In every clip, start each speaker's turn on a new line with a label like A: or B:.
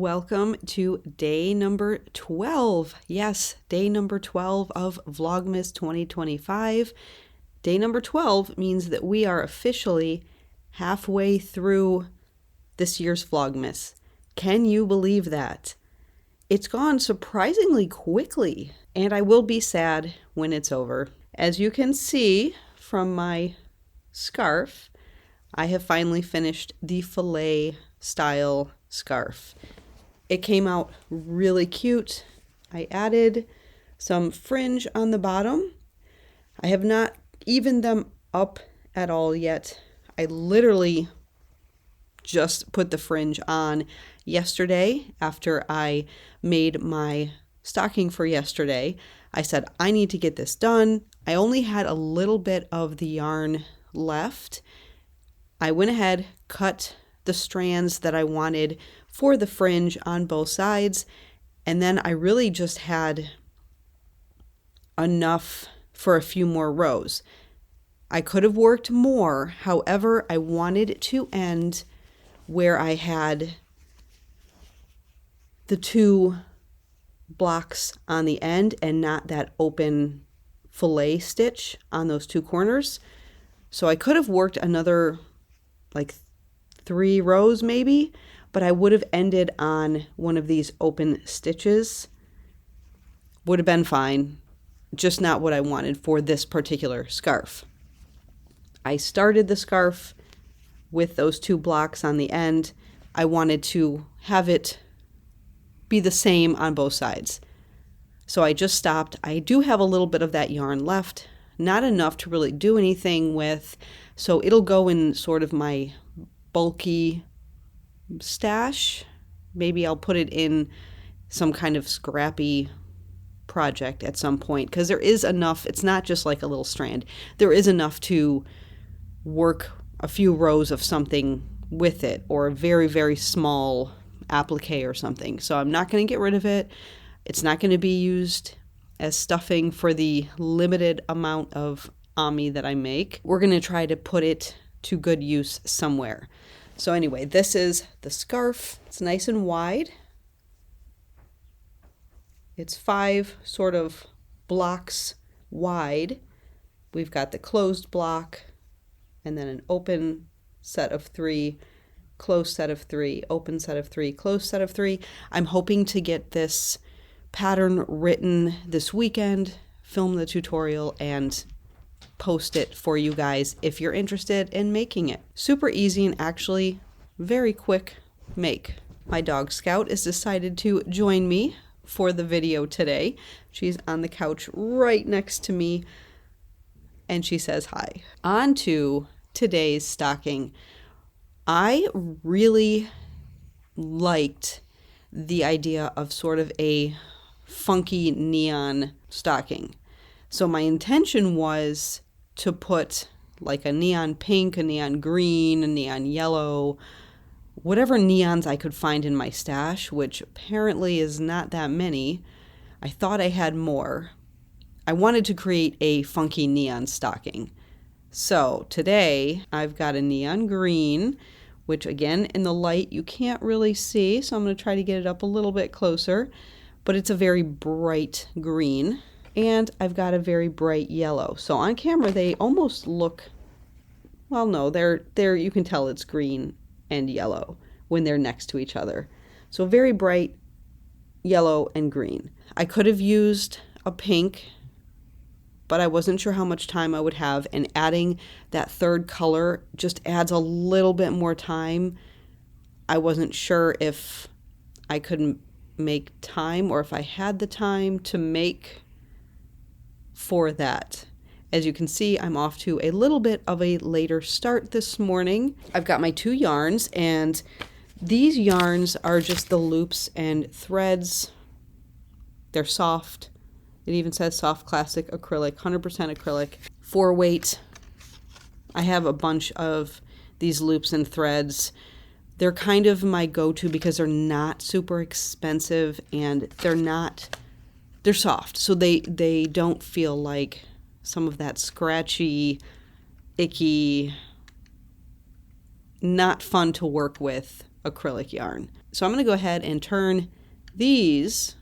A: Welcome to day number 12. Yes, day number 12 of VLOGMAS 2025. Day number 12 means that we are officially halfway through this year's VLOGMAS. Can you believe that? It's gone surprisingly quickly, and I will be sad when it's over. As you can see from my scarf, I have finally finished the fillet style scarf. It came out really cute. I added some fringe on the bottom. I have not evened them up at all yet. I literally just put the fringe on yesterday after I made my stocking for yesterday. I said, I need to get this done. I only had a little bit of the yarn left. I went ahead, cut the strands that I wanted for the fringe on both sides, and then I really just had enough for a few more rows. I could have worked more, however, I wanted to end where I had the two blocks on the end and not that open fillet stitch on those two corners. So I could have worked another like 3 rows maybe, but I would have ended on one of these open stitches. Would have been fine, just not what I wanted for this particular scarf. I started the scarf with those 2 blocks on the end. I wanted to have it be the same on both sides. So I just stopped. I do have a little bit of that yarn left, not enough to really do anything with, so it'll go in sort of my bulky stash. Maybe I'll put it in some kind of scrappy project at some point, because there is enough. It's not just like a little strand. There is enough to work a few rows of something with it, or a very, very small applique or something. So I'm not going to get rid of it. It's not going to be used as stuffing for the limited amount of ami that I make. We're going to try to put it to good use somewhere. So anyway, this is the scarf. It's nice and wide. It's 5 sort of blocks wide. We've got the closed block, and then an open set of 3, closed set of 3, open set of 3, closed set of 3. I'm hoping to get this pattern written this weekend, film the tutorial, and post it for you guys if you're interested in making it. Super easy and actually very quick make. My dog Scout has decided to join me for the video today. She's on the couch right next to me and she says hi. On to today's stocking. I really liked the idea of sort of a funky neon stocking. So my intention was to put like a neon pink, a neon green, a neon yellow, whatever neons I could find in my stash, which apparently is not that many. I thought I had more. I wanted to create a funky neon stocking. So today I've got a neon green, which again in the light you can't really see, so I'm going to try to get it up a little bit closer, but it's a very bright green. And I've got a very bright yellow. So on camera they almost look, well no, they're you can tell it's green and yellow when they're next to each other. So very bright yellow and green. I could have used a pink, but I wasn't sure how much time I would have, and adding that third color just adds a little bit more time. I wasn't sure if I could make time or if I had the time to make for that. As you can see, I'm off to a little bit of a later start this morning. I've got my 2 yarns, and these yarns are just the loops and threads. They're soft. It even says soft classic acrylic, 100% acrylic. 4 weight. I have a bunch of these loops and threads. They're kind of my go-to because they're not super expensive and they're soft, so they don't feel like some of that scratchy, icky, not fun to work with acrylic yarn. So I'm going to go ahead and turn these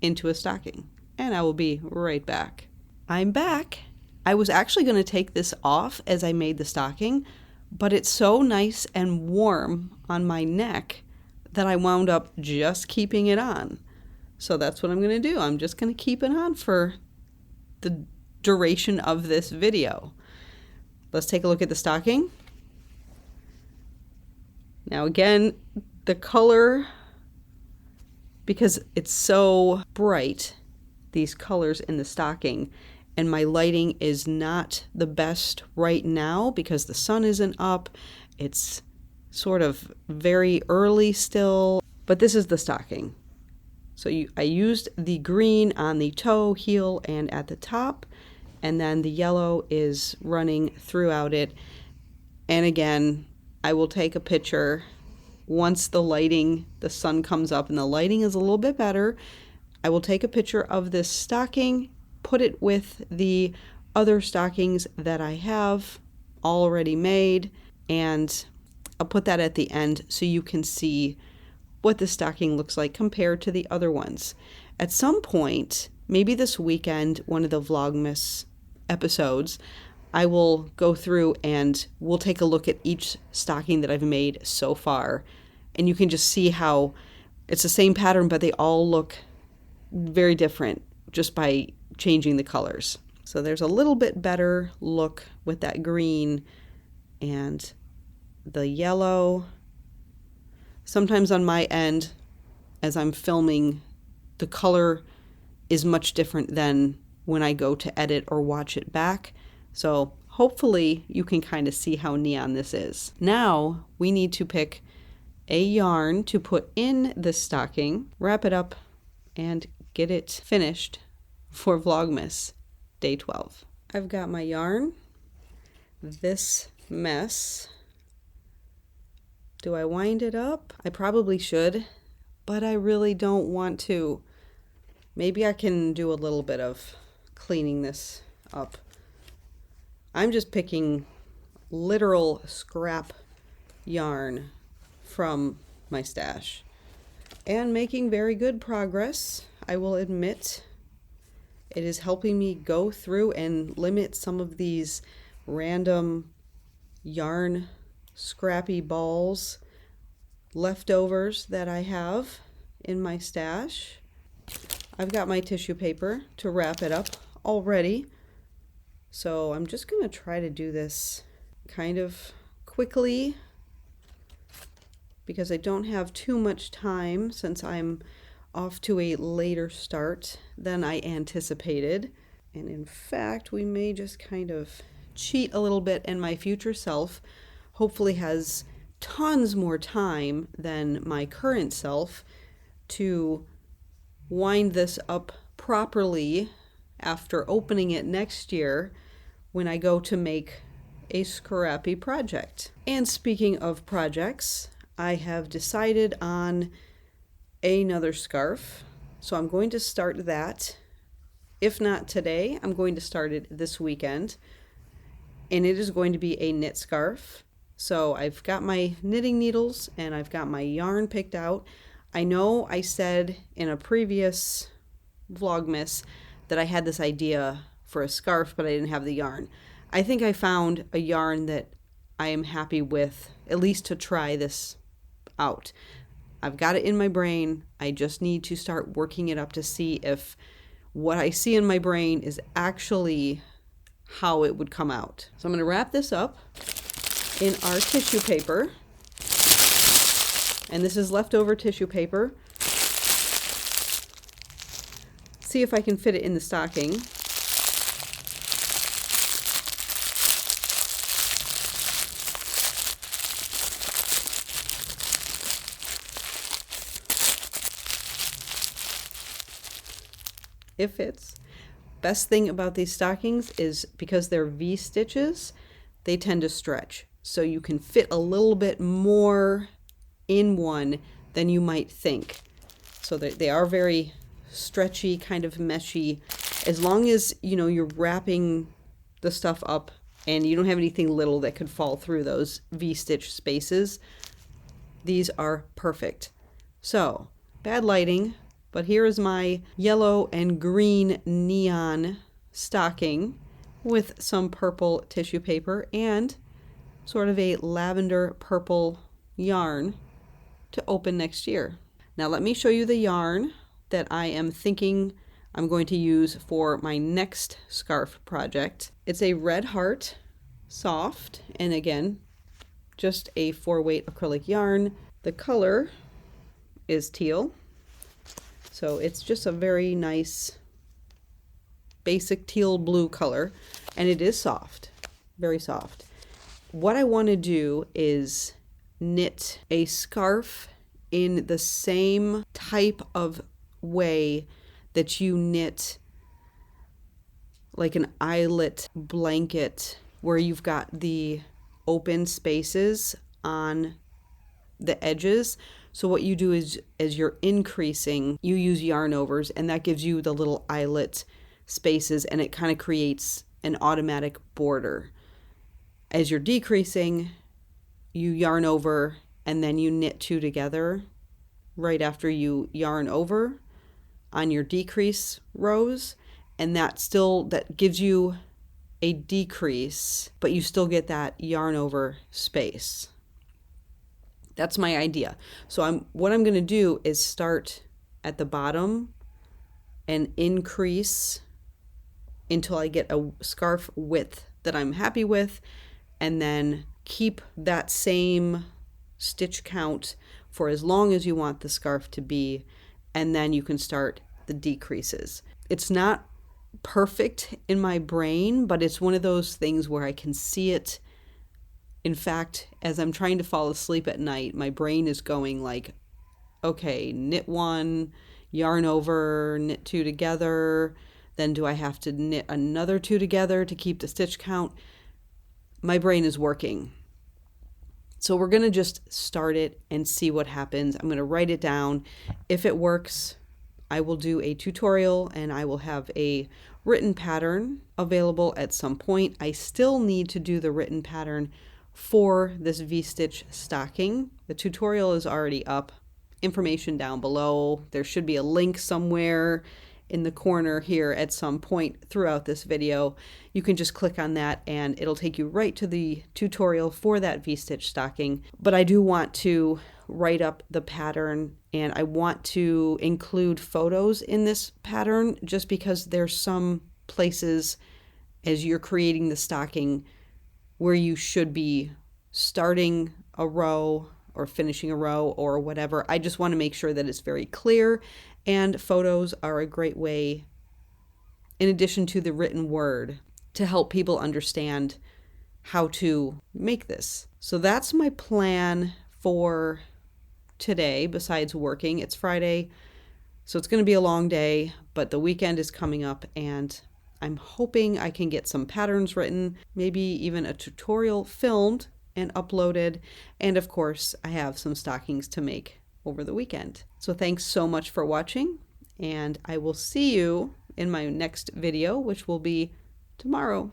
A: into a stocking, and I will be right back. I'm back. I was actually going to take this off as I made the stocking, but it's so nice and warm on my neck that I wound up just keeping it on. So that's what I'm going to do. I'm just going to keep it on for the duration of this video. Let's take a look at the stocking. Now again, the color, because it's so bright, these colors in the stocking, and my lighting is not the best right now because the sun isn't up. It's sort of very early still, but this is the stocking. So I used the green on the toe, heel, and at the top, and then the yellow is running throughout it. And again, I will take a picture once the sun comes up and the lighting is a little bit better. I will take a picture of this stocking, put it with the other stockings that I have already made, and I'll put that at the end so you can see what the stocking looks like compared to the other ones. At some point, maybe this weekend, one of the Vlogmas episodes, I will go through and we'll take a look at each stocking that I've made so far, and you can just see how it's the same pattern, but they all look very different just by changing the colors. So there's a little bit better look with that green and the yellow. Sometimes on my end, as I'm filming, the color is much different than when I go to edit or watch it back. So hopefully you can kind of see how neon this is. Now we need to pick a yarn to put in the stocking, wrap it up, and get it finished for Vlogmas Day 12. I've got my yarn, this mess. Do I wind it up? I probably should, but I really don't want to. Maybe I can do a little bit of cleaning this up. I'm just picking literal scrap yarn from my stash and making very good progress, I will admit. It is helping me go through and limit some of these random yarn scrappy balls, leftovers that I have in my stash. I've got my tissue paper to wrap it up already. So I'm just going to try to do this kind of quickly because I don't have too much time since I'm off to a later start than I anticipated. And in fact, we may just kind of cheat a little bit, and my future self hopefully has tons more time than my current self to wind this up properly after opening it next year when I go to make a scrappy project. And speaking of projects, I have decided on another scarf, so I'm going to start that. If not today, I'm going to start it this weekend, and it is going to be a knit scarf. So I've got my knitting needles and I've got my yarn picked out. I know I said in a previous Vlogmas that I had this idea for a scarf, but I didn't have the yarn. I think I found a yarn that I am happy with, at least to try this out. I've got it in my brain. I just need to start working it up to see if what I see in my brain is actually how it would come out. So I'm going to wrap this up in our tissue paper. And this is leftover tissue paper. See if I can fit it in the stocking. It fits. Best thing about these stockings is because they're V stitches, they tend to stretch. So you can fit a little bit more in one than you might think. So they are very stretchy, kind of meshy. As long as, you know, you're wrapping the stuff up and you don't have anything little that could fall through those V-stitch spaces, These are perfect. So, bad lighting, but here is my yellow and green neon stocking with some purple tissue paper and sort of a lavender purple yarn to open next year. Now let me show you the yarn that I am thinking I'm going to use for my next scarf project. It's a Red Heart soft, and again, just a 4-weight acrylic yarn. The color is teal, so it's just a very nice basic teal blue color, and it is soft, very soft. What I want to do is knit a scarf in the same type of way that you knit like an eyelet blanket, where you've got the open spaces on the edges. So what you do is, as you're increasing, you use yarn overs, and that gives you the little eyelet spaces, and it kind of creates an automatic border. As you're decreasing, you yarn over, and then you knit 2 together right after you yarn over on your decrease rows, and that gives you a decrease, but you still get that yarn over space. That's my idea. So what I'm going to do is start at the bottom and increase until I get a scarf width that I'm happy with, and then keep that same stitch count for as long as you want the scarf to be, and then you can start the decreases. It's not perfect in my brain, but it's one of those things where I can see it. In fact, as I'm trying to fall asleep at night, my brain is going like, okay, knit 1, yarn over, knit 2 together, then do I have to knit another 2 together to keep the stitch count? My brain is working. So we're going to just start it and see what happens. I'm going to write it down. If it works, I will do a tutorial, and I will have a written pattern available at some point. I still need to do the written pattern for this V-stitch stocking. The tutorial is already up. Information down below. There should be a link somewhere in the corner here at some point throughout this video. You can just click on that and it'll take you right to the tutorial for that V-stitch stocking. But I do want to write up the pattern, and I want to include photos in this pattern, just because there's some places as you're creating the stocking where you should be starting a row or finishing a row or whatever. I just want to make sure that it's very clear, and photos are a great way, in addition to the written word, to help people understand how to make this. So that's my plan for today, besides working. It's Friday, so it's going to be a long day, but the weekend is coming up, and I'm hoping I can get some patterns written, maybe even a tutorial filmed and uploaded, and of course I have some stockings to make over the weekend. So thanks so much for watching, and I will see you in my next video, which will be tomorrow.